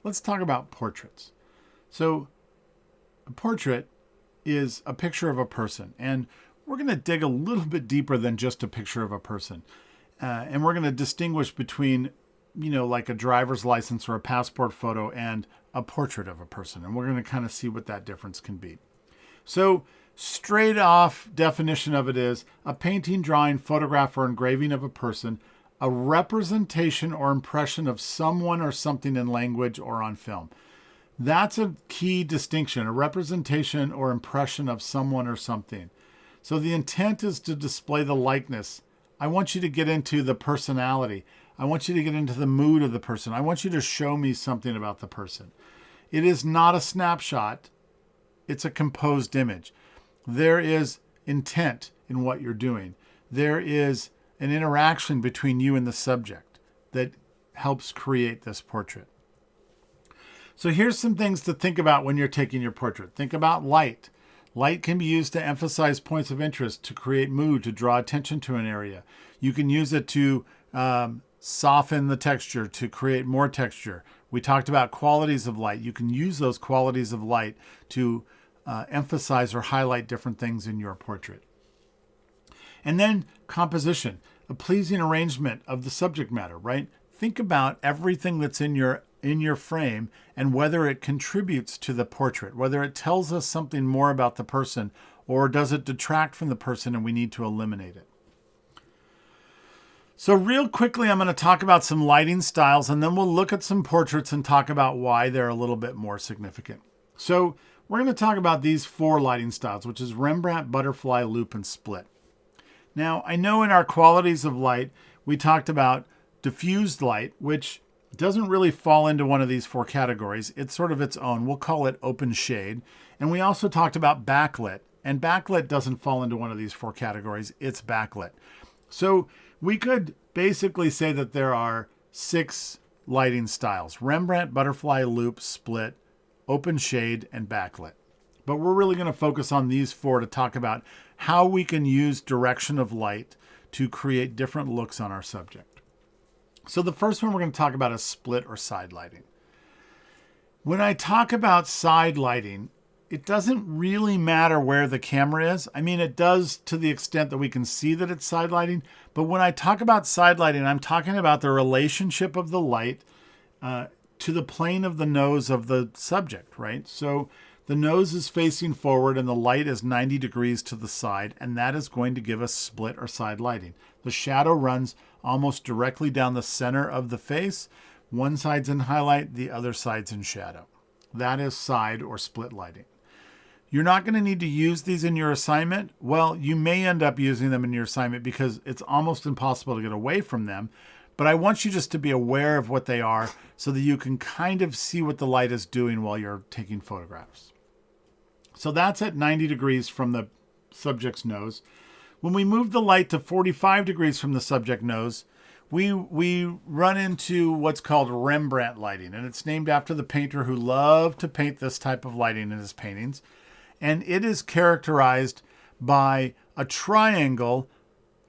let's talk about portraits. So a portrait is a picture of a person, and we're going to dig a little bit deeper than just a picture of a person. And we're going to distinguish between, like a driver's license or a passport photo and a portrait of a person. And we're going to kind of see what that difference can be. So straight off definition of it is a painting, drawing, photograph, or engraving of a person, a representation or impression of someone or something in language or on film. That's a key distinction, a representation or impression of someone or something. So the intent is to display the likeness. I want you to get into the personality. I want you to get into the mood of the person. I want you to show me something about the person. It is not a snapshot. It's a composed image. There is intent in what you're doing. There is an interaction between you and the subject that helps create this portrait. So here's some things to think about when you're taking your portrait. Think about light. Light can be used to emphasize points of interest, to create mood, to draw attention to an area. You can use it to soften the texture, to create more texture. We talked about qualities of light. You can use those qualities of light to emphasize or highlight different things in your portrait. And then composition, a pleasing arrangement of the subject matter, right? Think about everything that's in your frame and whether it contributes to the portrait, whether it tells us something more about the person, or does it detract from the person and we need to eliminate it. So real quickly, I'm going to talk about some lighting styles, and then we'll look at some portraits and talk about why they're a little bit more significant. So we're going to talk about these 4 lighting styles, which is Rembrandt, butterfly, loop, and split. Now, I know in our qualities of light, we talked about diffused light, which doesn't really fall into one of these 4 categories. It's sort of its own. We'll call it open shade. And we also talked about backlit. And backlit doesn't fall into one of these 4 categories. It's backlit. So we could basically say that there are 6 lighting styles: Rembrandt, butterfly, loop, split, open shade, and backlit. But we're really going to focus on these 4 to talk about how we can use direction of light to create different looks on our subject. So the first one we're going to talk about is split or side lighting. When I talk about side lighting, it doesn't really matter where the camera is. I mean, it does to the extent that we can see that it's side lighting. But when I talk about side lighting, I'm talking about the relationship of the light to the plane of the nose of the subject, right? So the nose is facing forward and the light is 90 degrees to the side, and that is going to give us split or side lighting. The shadow runs almost directly down the center of the face. One side's in highlight, the other side's in shadow. That is side or split lighting. You're not going to need to use these in your assignment. Well, you may end up using them in your assignment because it's almost impossible to get away from them. But I want you just to be aware of what they are so that you can kind of see what the light is doing while you're taking photographs. So that's at 90 degrees from the subject's nose. When we move the light to 45 degrees from the subject nose, we run into what's called Rembrandt lighting. And it's named after the painter who loved to paint this type of lighting in his paintings. And it is characterized by a triangle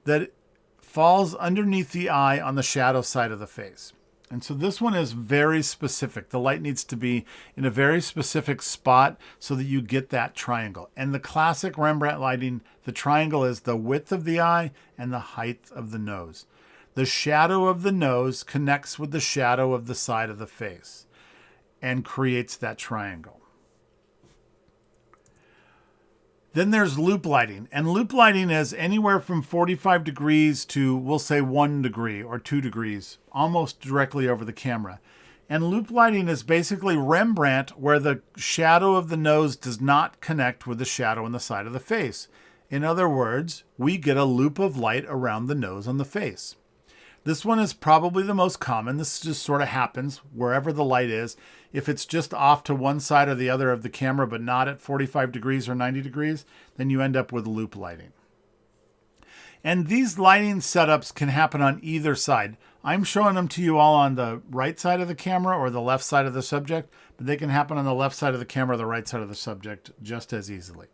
that falls underneath the eye on the shadow side of the face. And so this one is very specific. The light needs to be in a very specific spot so that you get that triangle. And the classic Rembrandt lighting, the triangle is the width of the eye and the height of the nose. The shadow of the nose connects with the shadow of the side of the face and creates that triangle. Then there's loop lighting. And loop lighting is anywhere from 45 degrees to, we'll say, 1 degree or 2 degrees, almost directly over the camera. And loop lighting is basically Rembrandt, where the shadow of the nose does not connect with the shadow on the side of the face. In other words, we get a loop of light around the nose on the face. This one is probably the most common. This just sort of happens wherever the light is. If it's just off to one side or the other of the camera, but not at 45 degrees or 90 degrees, then you end up with loop lighting. And these lighting setups can happen on either side. I'm showing them to you all on the right side of the camera or the left side of the subject, but they can happen on the left side of the camera or the right side of the subject just as easily.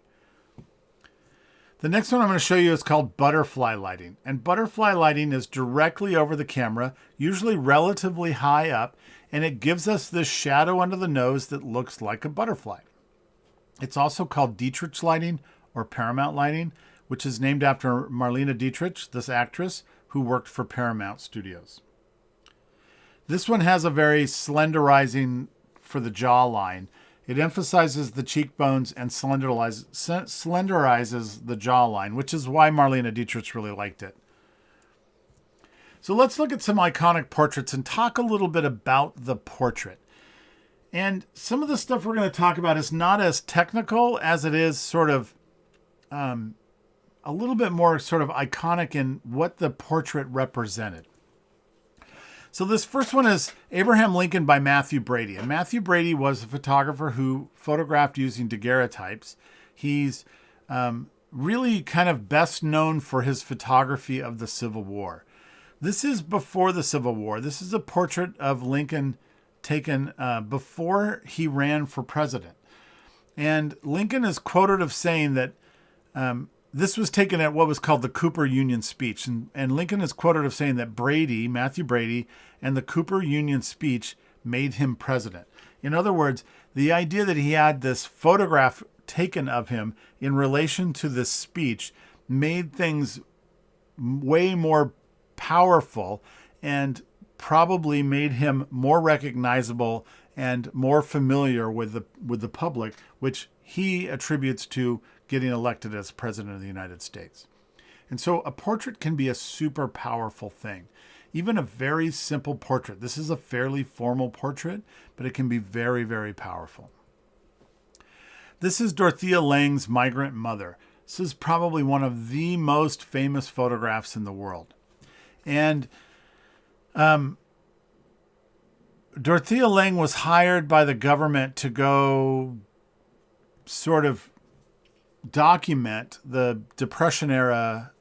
The next one I'm going to show you is called butterfly lighting. And butterfly lighting is directly over the camera, usually relatively high up, and it gives us this shadow under the nose that looks like a butterfly. It's also called Dietrich lighting or Paramount lighting, which is named after Marlene Dietrich, this actress who worked for Paramount Studios. This one has a very slenderizing for the jawline. It emphasizes the cheekbones and slenderizes the jawline, which is why Marlene Dietrich really liked it. So let's look at some iconic portraits and talk a little bit about the portrait. And some of the stuff we're going to talk about is not as technical as it is sort of a little bit more sort of iconic in what the portrait represented. So this first one is Abraham Lincoln by Matthew Brady. And Matthew Brady was a photographer who photographed using daguerreotypes. He's really kind of best known for his photography of the Civil War. This is before the Civil War. This is a portrait of Lincoln taken before he ran for president. And Lincoln is quoted of saying that this was taken at what was called the Cooper Union speech. And Lincoln is quoted of saying that Matthew Brady, and the Cooper Union speech made him president. In other words, the idea that he had this photograph taken of him in relation to this speech made things way more powerful and probably made him more recognizable and more familiar with the public, which he attributes to getting elected as president of the United States. And so a portrait can be a super powerful thing. Even a very simple portrait. This is a fairly formal portrait, but it can be very, very powerful. This is Dorothea Lange's Migrant Mother. This is probably one of the most famous photographs in the world. And Dorothea Lange was hired by the government to go sort of document the Depression era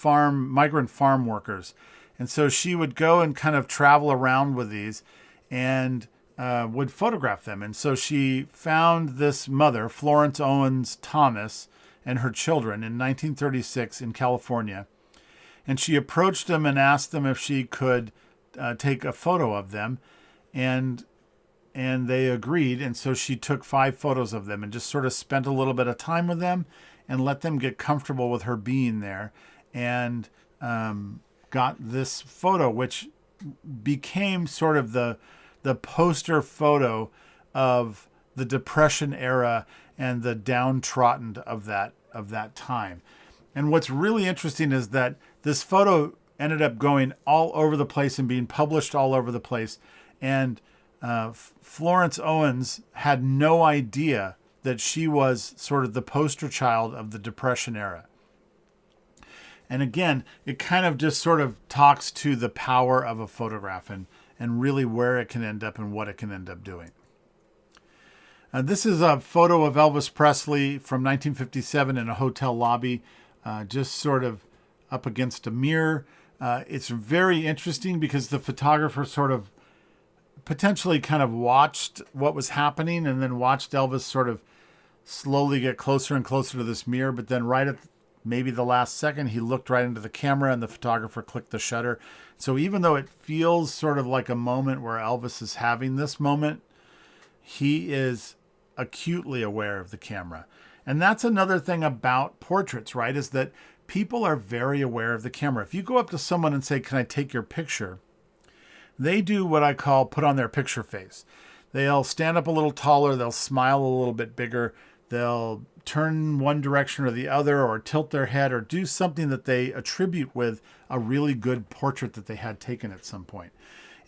migrant farm workers. And so she would go and kind of travel around with these and would photograph them. And so she found this mother, Florence Owens Thomas, and her children in 1936 in California. And she approached them and asked them if she could take a photo of them. And they agreed. And so she took 5 photos of them and just sort of spent a little bit of time with them and let them get comfortable with her being there. And got this photo, which became sort of the poster photo of the Depression era and the downtrodden of that time. And what's really interesting is that this photo ended up going all over the place and being published all over the place. And Florence Owens had no idea that she was sort of the poster child of the Depression era. And again, it kind of just sort of talks to the power of a photograph and really where it can end up and what it can end up doing. This is a photo of Elvis Presley from 1957 in a hotel lobby, just sort of up against a mirror. It's very interesting because the photographer sort of potentially kind of watched what was happening and then watched Elvis sort of slowly get closer and closer to this mirror. But then right at maybe the last second, he looked right into the camera and the photographer clicked the shutter. So even though it feels sort of like a moment where Elvis is having this moment, he is acutely aware of the camera. And that's another thing about portraits, right? Is that people are very aware of the camera. If you go up to someone and say, "Can I take your picture?" they do what I call put on their picture face. They'll stand up a little taller. They'll smile a little bit bigger. They'll turn one direction or the other or tilt their head or do something that they attribute with a really good portrait that they had taken at some point.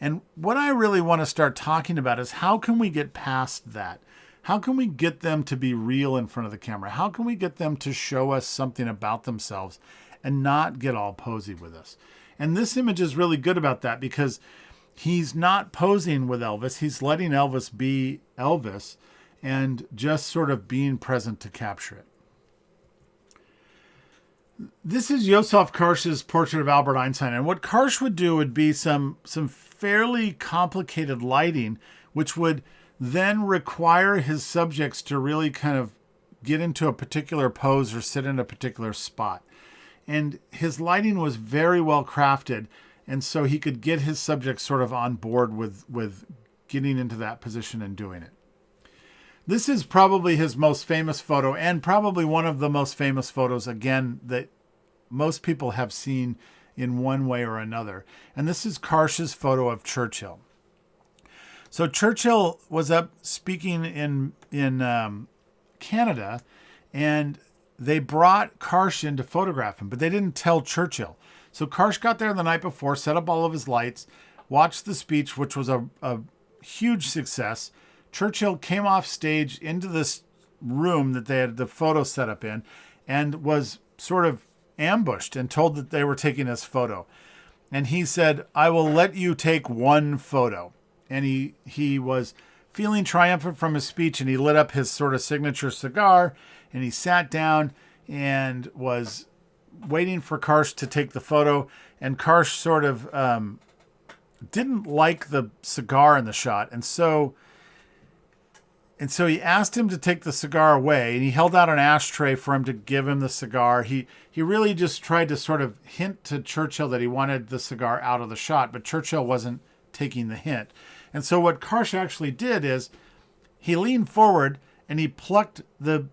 And what I really want to start talking about is how can we get past that? How can we get them to be real in front of the camera? How can we get them to show us something about themselves and not get all posy with us? And this image is really good about that because he's not posing with Elvis. He's letting Elvis be Elvis and just sort of being present to capture it. This is Josef Karsh's portrait of Albert Einstein. And what Karsh would do would be some fairly complicated lighting, which would then require his subjects to really kind of get into a particular pose or sit in a particular spot. And his lighting was very well crafted. And so he could get his subjects sort of on board with getting into that position and doing it. This is probably his most famous photo, and probably one of the most famous photos, again, that most people have seen in one way or another. And this is Karsh's photo of Churchill. So Churchill was up speaking in Canada, and they brought Karsh in to photograph him, but they didn't tell Churchill. So Karsh got there the night before, set up all of his lights, watched the speech, which was a huge success. Churchill came off stage into this room that they had the photo set up in, and was sort of ambushed and told that they were taking his photo. And he said, "I will let you take one photo." And he was feeling triumphant from his speech, and he lit up his sort of signature cigar, and he sat down and was waiting for Karsh to take the photo. And Karsh sort of didn't like the cigar in the shot, and so he asked him to take the cigar away, and he held out an ashtray for him to give him the cigar. He really just tried to sort of hint to Churchill that he wanted the cigar out of the shot, but Churchill wasn't taking the hint. And so what Karsh actually did is he leaned forward and he plucked the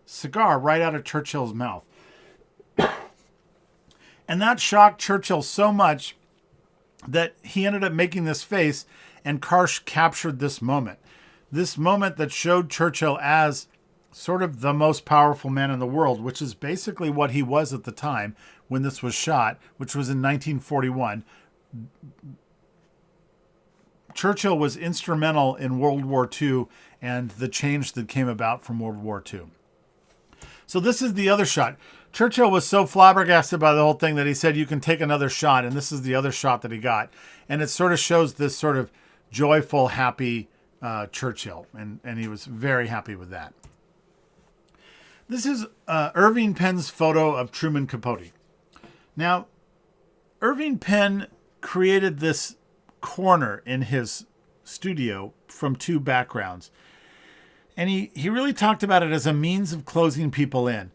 cigar right out of Churchill's mouth. And that shocked Churchill so much that he ended up making this face, and Karsh captured this moment. This moment that showed Churchill as sort of the most powerful man in the world, which is basically what he was at the time when this was shot, which was in 1941. Churchill was instrumental in World War II and the change that came about from World War II. So this is the other shot. Churchill was so flabbergasted by the whole thing that he said, "You can take another shot." And this is the other shot that he got. And it sort of shows this sort of joyful, happy Churchill. And he was very happy with that. This is Irving Penn's photo of Truman Capote. Now, Irving Penn created this corner in his studio from two backgrounds. And he really talked about it as a means of closing people in.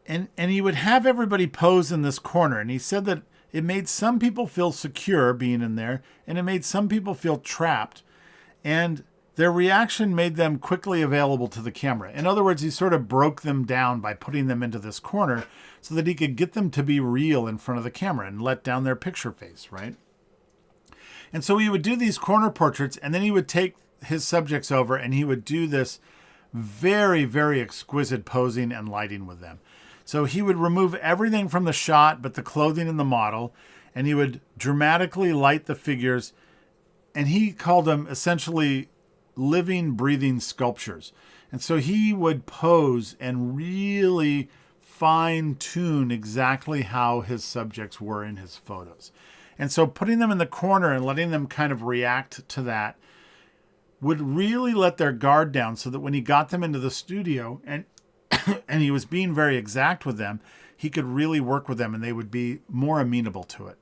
And he would have everybody pose in this corner. And he said that it made some people feel secure being in there, and it made some people feel trapped. And their reaction made them quickly available to the camera. In other words, he sort of broke them down by putting them into this corner so that he could get them to be real in front of the camera and let down their picture face, right? And so he would do these corner portraits, and then he would take his subjects over and he would do this very, very exquisite posing and lighting with them. So he would remove everything from the shot but the clothing and the model, and he would dramatically light the figures, and he called them essentially living, breathing sculptures. And so he would pose and really fine-tune exactly how his subjects were in his photos. And so putting them in the corner and letting them kind of react to that would really let their guard down, so that when he got them into the studio and he was being very exact with them, he could really work with them and they would be more amenable to it.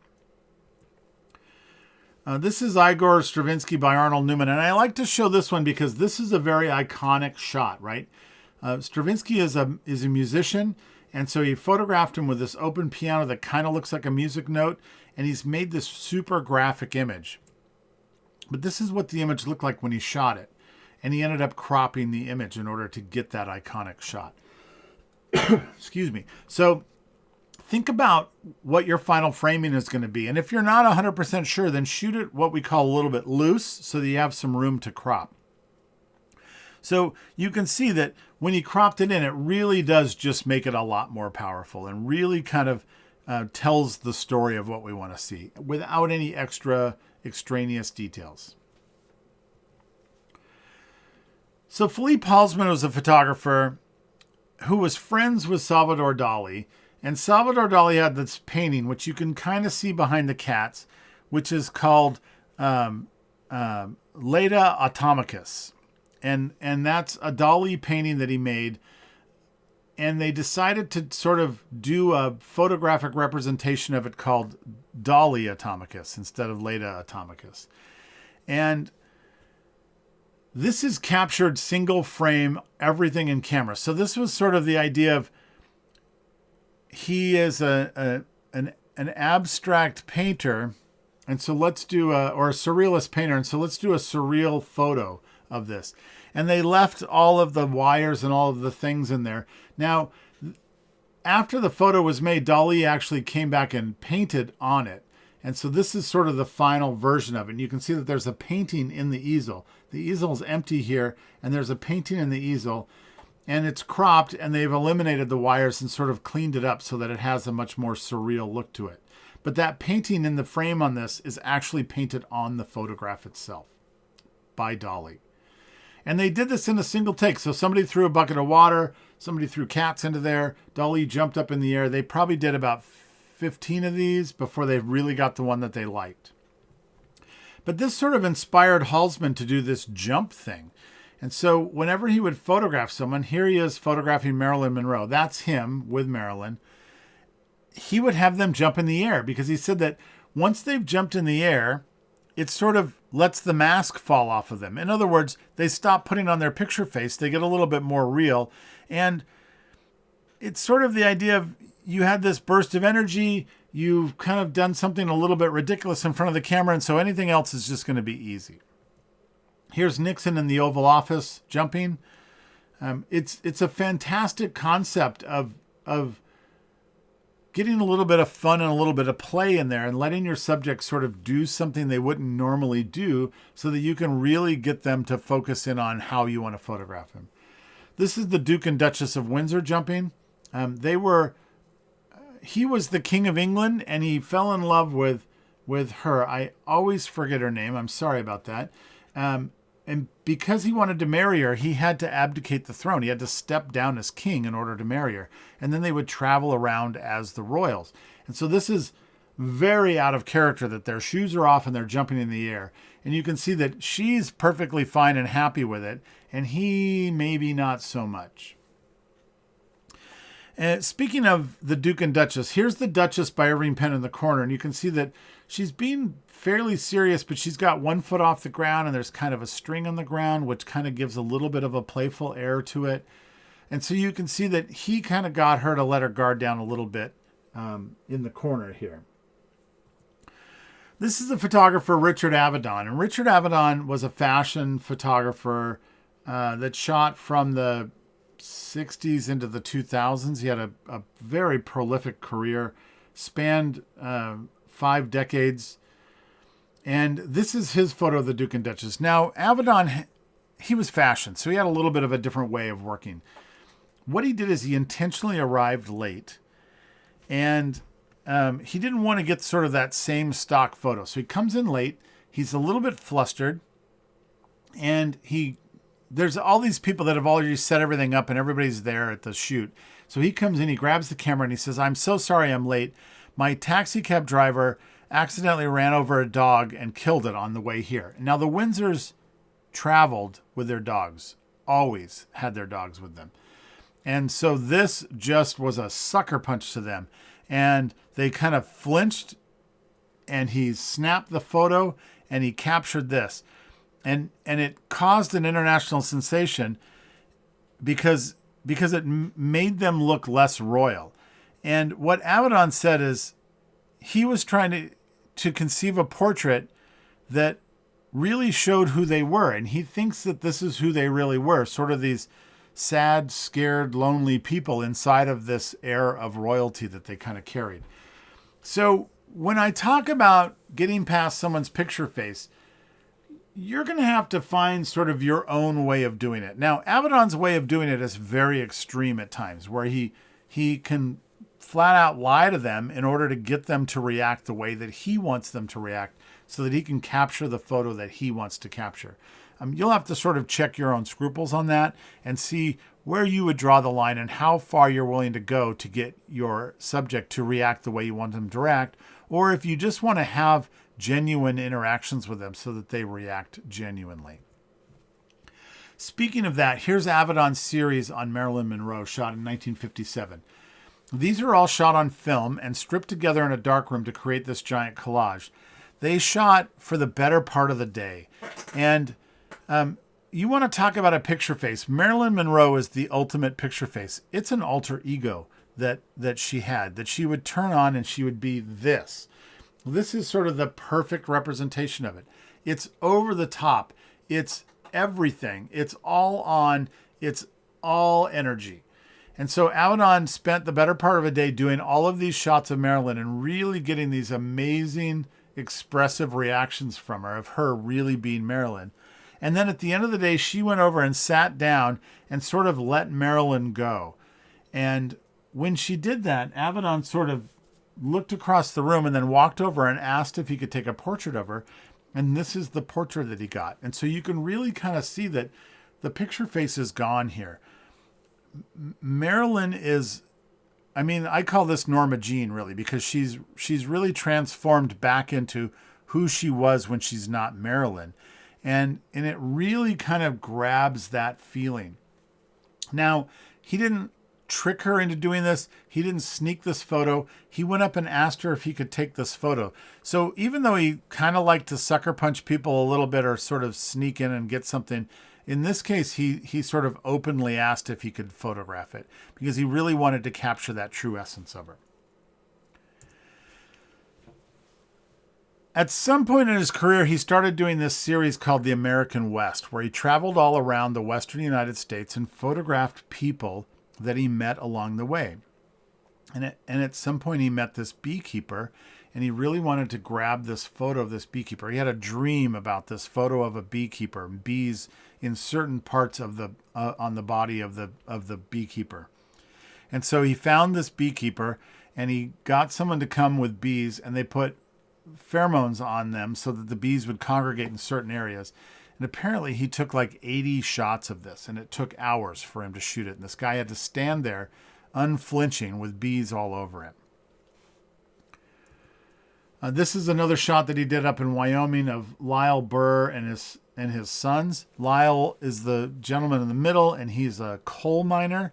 This is Igor Stravinsky by Arnold Newman. And I like to show this one because this is a very iconic shot, right? Stravinsky is a musician. And so he photographed him with this open piano that kind of looks like a music note. And he's made this super graphic image. But this is what the image looked like when he shot it. And he ended up cropping the image in order to get that iconic shot. Excuse me. So think about what your final framing is going to be. And if you're not 100% sure, then shoot it what we call a little bit loose so that you have some room to crop. So you can see that when he cropped it in, it really does just make it a lot more powerful and really kind of tells the story of what we want to see without any extra extraneous details. So Philippe Halsman was a photographer who was friends with Salvador Dali. And Salvador Dali had this painting, which you can kind of see behind the cats, which is called Leda Atomicus. And that's a Dali painting that he made. And they decided to sort of do a photographic representation of it called Dali Atomicus instead of Leda Atomicus. And this is captured single frame, everything in camera. So this was sort of the idea of he is an abstract painter And so let's do or a surrealist painter. And so let's do a surreal photo of this. And they left all of the wires and all of the things in there. Now, after the photo was made, Dali actually came back and painted on it. And so this is sort of the final version of it. And you can see that there's a painting in the easel. The easel is empty here, and there's a painting in the easel. And it's cropped, and they've eliminated the wires and sort of cleaned it up so that it has a much more surreal look to it. But that painting in the frame on this is actually painted on the photograph itself by Dali. And they did this in a single take. So somebody threw a bucket of water, somebody threw cats into there, Dali jumped up in the air. They probably did about 15 of these before they really got the one that they liked. But this sort of inspired Halsman to do this jump thing. And so whenever he would photograph someone, here he is photographing Marilyn Monroe. That's him with Marilyn. He would have them jump in the air because he said that once they've jumped in the air, it sort of lets the mask fall off of them. In other words, they stop putting on their picture face. They get a little bit more real. And it's sort of the idea of you had this burst of energy. You've kind of done something a little bit ridiculous in front of the camera. And so anything else is just going to be easy. Here's Nixon in the Oval Office jumping. It's a fantastic concept of getting a little bit of fun and a little bit of play in there and letting your subject sort of do something they wouldn't normally do so that you can really get them to focus in on how you want to photograph him. This is the Duke and Duchess of Windsor jumping. He was the King of England and he fell in love with her. I always forget her name. I'm sorry about that. And because he wanted to marry her, he had to abdicate the throne. He had to step down as king in order to marry her. And then they would travel around as the royals. And so this is very out of character that their shoes are off and they're jumping in the air. And you can see that she's perfectly fine and happy with it. And he maybe not so much. And speaking of the Duke and Duchess, here's the Duchess by Irving Penn in the corner. And you can see that she's being fairly serious, but she's got 1 foot off the ground and there's kind of a string on the ground, which kind of gives a little bit of a playful air to it. And so you can see that he kind of got her to let her guard down a little bit in the corner here. This is the photographer Richard Avedon. And Richard Avedon was a fashion photographer that shot from the 60s into the 2000s. He had a very prolific career, spanned 5 decades. And this is his photo of the Duke and Duchess. Now, Avedon, he was fashion, so he had a little bit of a different way of working. What he did is he intentionally arrived late, and he didn't want to get sort of that same stock photo. So he comes in late, he's a little bit flustered, and there's all these people that have already set everything up, and everybody's there at the shoot. So he comes in, he grabs the camera, and he says, "I'm so sorry I'm late. My taxi cab driver accidentally ran over a dog and killed it on the way here." Now, the Windsors traveled with their dogs, always had their dogs with them. And so this just was a sucker punch to them. And they kind of flinched, and he snapped the photo and he captured this. And it caused an international sensation because it made them look less royal. And what Avedon said is he was trying to conceive a portrait that really showed who they were. And he thinks that this is who they really were, sort of these sad, scared, lonely people inside of this air of royalty that they kind of carried. So when I talk about getting past someone's picture face, you're going to have to find sort of your own way of doing it. Now, Avedon's way of doing it is very extreme at times, where he can flat out lie to them in order to get them to react the way that he wants them to react so that he can capture the photo that he wants to capture. You'll have to sort of check your own scruples on that and see where you would draw the line and how far you're willing to go to get your subject to react the way you want them to react, or if you just want to have genuine interactions with them so that they react genuinely. Speaking of that, here's Avedon's series on Marilyn Monroe, shot in 1957. These are all shot on film and stripped together in a darkroom to create this giant collage. They shot for the better part of the day. And you want to talk about a picture face. Marilyn Monroe is the ultimate picture face. It's an alter ego that she had, that she would turn on and she would be this. This is sort of the perfect representation of it. It's over the top. It's everything. It's all on. It's all energy. And so Avedon spent the better part of a day doing all of these shots of Marilyn and really getting these amazing expressive reactions from her, of her really being Marilyn. And then at the end of the day, she went over and sat down and sort of let Marilyn go. And when she did that, Avedon sort of looked across the room and then walked over and asked if he could take a portrait of her. And this is the portrait that he got. And so you can really kind of see that the picture face is gone here. Marilyn is, I mean, I call this Norma Jean really, because she's really transformed back into who she was when she's not Marilyn. And it really kind of grabs that feeling. Now, he didn't trick her into doing this. He didn't sneak this photo. He went up and asked her if he could take this photo. So even though he kind of liked to sucker punch people a little bit or sort of sneak in and get something, in this case, he sort of openly asked if he could photograph it because he really wanted to capture that true essence of her. At some point in his career, he started doing this series called The American West, where he traveled all around the western United States and photographed people that he met along the way. And at some point, he met this beekeeper, and he really wanted to grab this photo of this beekeeper. He had a dream about this photo of a beekeeper and bees in certain parts of the on the body of the beekeeper. And so he found this beekeeper, and he got someone to come with bees, and they put pheromones on them so that the bees would congregate in certain areas. And apparently he took like 80 shots of this, and it took hours for him to shoot it. And this guy had to stand there unflinching with bees all over him. This is another shot that he did up in Wyoming of Lyle Burr and his sons. Lyle is the gentleman in the middle, and he's a coal miner.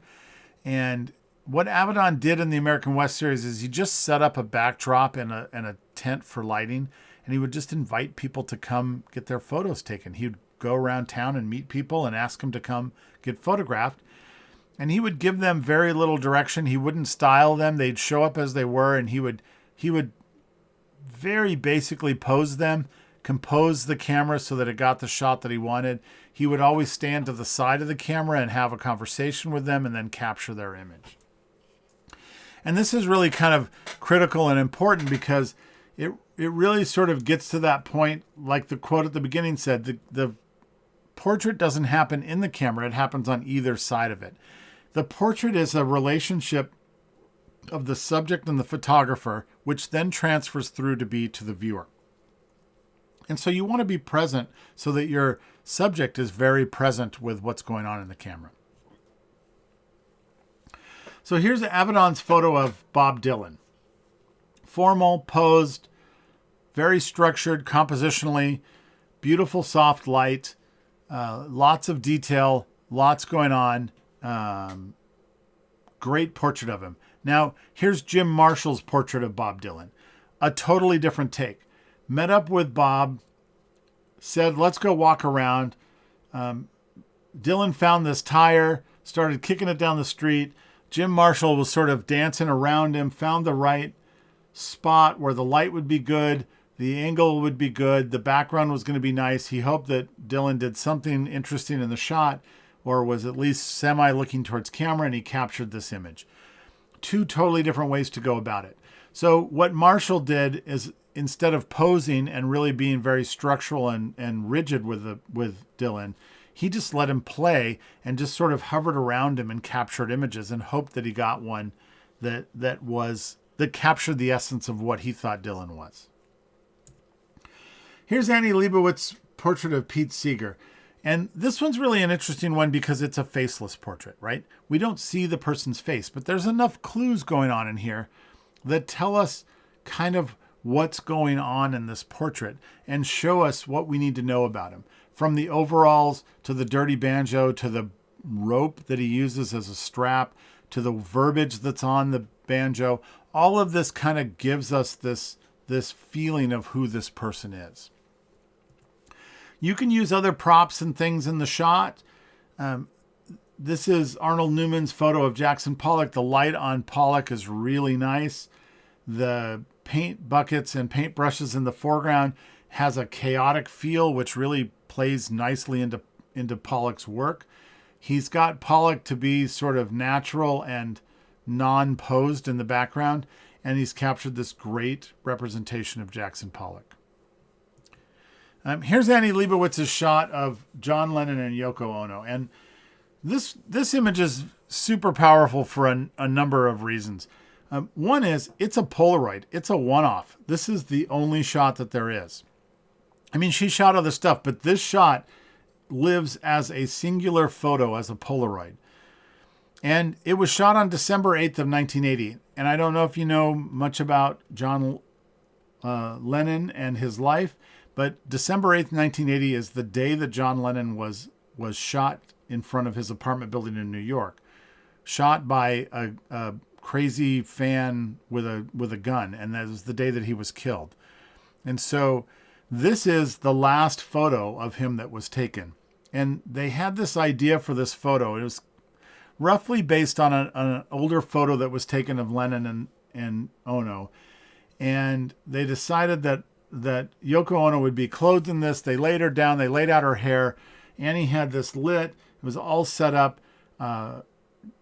And what Avedon did in the American West series is he just set up a backdrop and a tent for lighting, and he would just invite people to come get their photos taken. He would go around town and meet people and ask them to come get photographed. And he would give them very little direction. He wouldn't style them. They'd show up as they were, and he would very basically pose them, compose the camera so that it got the shot that he wanted. He would always stand to the side of the camera and have a conversation with them and then capture their image. And this is really kind of critical and important because it really sort of gets to that point, like the quote at the beginning said, the portrait doesn't happen in the camera, it happens on either side of it. The portrait is a relationship of the subject and the photographer, which then transfers through to the viewer. And so you want to be present so that your subject is very present with what's going on in the camera. So here's Avedon's photo of Bob Dylan. Formal, posed, very structured compositionally, beautiful soft light, lots of detail, lots going on. Great portrait of him. Now, here's Jim Marshall's portrait of Bob Dylan. A totally different take. Met up with Bob, said, let's go walk around. Dylan found this tire, started kicking it down the street. Jim Marshall was sort of dancing around him, found the right spot where the light would be good, the angle would be good, the background was going to be nice. He hoped that Dylan did something interesting in the shot or was at least semi looking towards camera, and he captured this image. Two totally different ways to go about it. So what Marshall did is, instead of posing and really being very structural and rigid with Dylan, he just let him play and just sort of hovered around him and captured images and hoped that he got one that captured the essence of what he thought Dylan was. Here's Annie Leibowitz's portrait of Pete Seeger. And this one's really an interesting one because it's a faceless portrait, right? We don't see the person's face, but there's enough clues going on in here that tell us kind of what's going on in this portrait and show us what we need to know about him. From the overalls to the dirty banjo to the rope that he uses as a strap to the verbiage that's on the banjo, all of this kind of gives us this feeling of who this person is. You can use other props and things in the shot. This is Arnold Newman's photo of Jackson Pollock. The light on Pollock is really nice. The paint buckets and paint brushes in the foreground, has a chaotic feel, which really plays nicely into Pollock's work. He's got Pollock to be sort of natural and non-posed in the background, and he's captured this great representation of Jackson Pollock. Here's Annie Leibovitz's shot of John Lennon and Yoko Ono, and this image is super powerful for a number of reasons. One is it's a Polaroid. It's a one-off. This is the only shot that there is. I mean, she shot other stuff, but this shot lives as a singular photo, as a Polaroid. And it was shot on December 8th of 1980. And I don't know if you know much about John Lennon and his life, but December 8th, 1980 is the day that John Lennon was shot in front of his apartment building in New York. Shot by a crazy fan with a gun, and that was the day that he was killed. And so this is the last photo of him that was taken. And they had this idea for this photo. It was roughly based on an older photo that was taken of Lennon and Ono. And they decided that Yoko Ono would be clothed in this. They laid her down. They laid out her hair. Annie had this lit. It was all set up.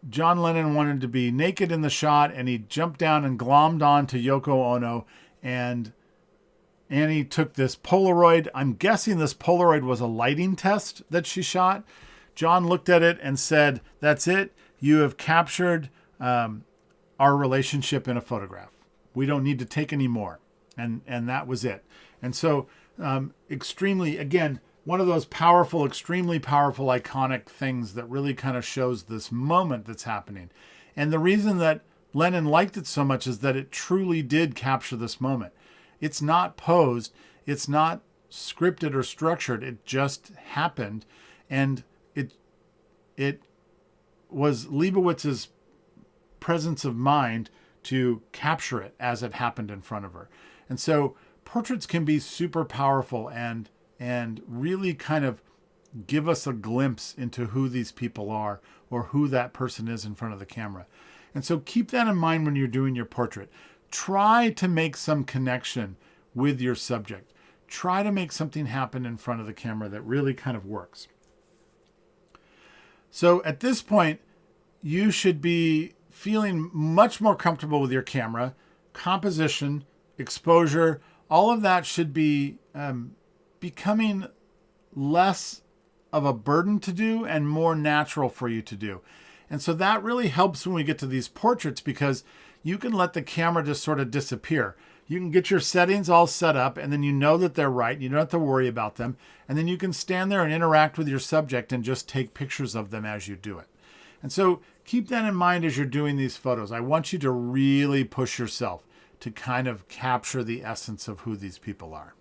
John Lennon wanted to be naked in the shot, and he jumped down and glommed on to Yoko Ono. And Annie took this Polaroid. I'm guessing this Polaroid was a lighting test that she shot. John looked at it and said, "That's it. You have captured our relationship in a photograph. We don't need to take any more." And that was it. And so extremely, again, one of those powerful, extremely powerful, iconic things that really kind of shows this moment that's happening. And the reason that Lennon liked it so much is that it truly did capture this moment. It's not posed. It's not scripted or structured. It just happened. And it was Leibovitz's presence of mind to capture it as it happened in front of her. And so portraits can be super powerful and really kind of give us a glimpse into who these people are or who that person is in front of the camera. And so keep that in mind when you're doing your portrait. Try to make some connection with your subject. Try to make something happen in front of the camera that really kind of works. So at this point, you should be feeling much more comfortable with your camera, composition, exposure. All of that should be becoming less of a burden to do and more natural for you to do. And so that really helps when we get to these portraits, because you can let the camera just sort of disappear. You can get your settings all set up, and then you know that they're right. You don't have to worry about them. And then you can stand there and interact with your subject and just take pictures of them as you do it. And so keep that in mind as you're doing these photos. I want you to really push yourself to kind of capture the essence of who these people are.